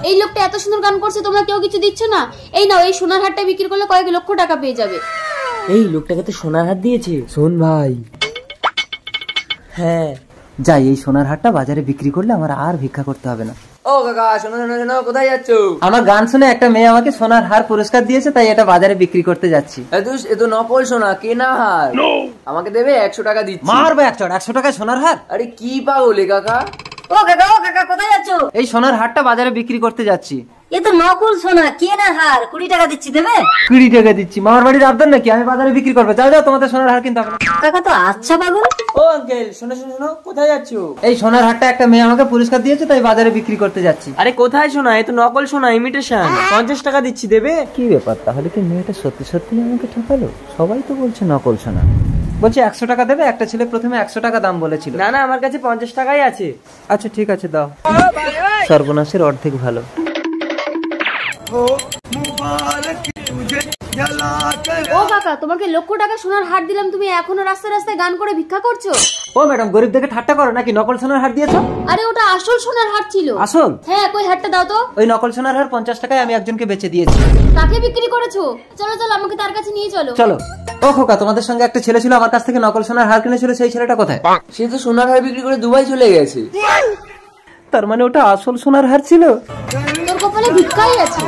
এই লোকটা এত সুন্দর গান করছে, তোমরা কেউ কিছু দিচ্ছ না? এই নাও, এই সোনার হারটা বিক্রি করলে কয়েক লক্ষ টাকা পেয়ে যাবে। এই লোকটাকে তো সোনার হার দিয়েছে। শোন ভাই, হ্যাঁ যাই, এই সোনার হারটা বাজারে বিক্রি করলে আমার আর ভিক্ষা করতে হবে না। ও কাকা, শোনো শোনো শোনো, কোথায় যাচ্ছ? আমার গান শুনে একটা মেয়ে আমাকে সোনার হার পুরস্কার দিয়েছে, তাই এটা বাজারে বিক্রি করতে যাচ্ছি। এ তো নকল সোনা, কেনা হার। আমাকে দেবে 100 টাকা দিচ্ছি। মারবে 100 টাকায় সোনার হার? আরে কি পাগলে কাকা? ও কাকা কোথায় যাচ্ছ? এই সোনার হারটা বাজারে বিক্রি করতে যাচ্ছি। এ তো নকল সোনা, কেনা হার। 20 টাকা দিচ্ছি, দেবে? 20 টাকা দিচ্ছি? মামার বাড়ির আবদার নাকি আমি বাজারে বিক্রি করবো? যাও যাও, তোমাদের সোনার হার কিনতে হবে না। কাকা তো আচ্ছা পাগল। ও আঙ্কেল, শোনো শোনো শোনো, কোথায় যাচ্ছ? এই সোনার হারটা একটা মেয়ে আমাকে পুরস্কার দিয়েছে, তাই বাজারে বিক্রি করতে যাচ্ছি। আরে কোথায় সোনা? এ তো নকল সোনা, ইমিটেশন। 50 টাকা দিচ্ছি, দেবে? কি ব্যাপার, তাহলে কি মেয়েটা সত্যি সত্যি আমাকে ঠকালো? সবাই তো বলছে নকল সোনা। বলছে 100 টাকা দেবে। একটা ছেলে প্রথমে 100 টাকা দাম বলেছিল। না না, আমার কাছে 50 টাকাই আছে। আচ্ছা ঠিক আছে, দাও। সর্বনাশের অর্ধেক ভালো। ও কাকা, তোমাকে লক্ষ টাকা সোনার হার দিলাম, তুমি এখনো রাস্তায় রাস্তায় গান করে ভিক্ষা করছো? ও ম্যাডাম, গরিব দেখে ঠাট্টা করো নাকি? নকল সোনার হার দিয়েছো? আরে ওটা আসল সোনার হার ছিল। আসল? হ্যাঁ, কই হারটা দাও তো। ওই নকল সোনার হার 50 টাকায় আমি একজনকে বেচে দিয়েছি। কাকে বিক্রি করেছো? চলো চলো, আমাকে তার কাছে নিয়ে চলো। চলো। ও খোকা, তোমাদের সঙ্গে একটা ছেলে ছিল, আমার কাছ থেকে নকল সোনার হার কিনেছিল, সেই ছেলেটা কোথায়? সে তো সোনার হার বিক্রি করে দুবাই চলে গেছে। তার মানে ওটা আসল সোনার হার ছিল? তোর কপালে ভিক্ষাই আছে।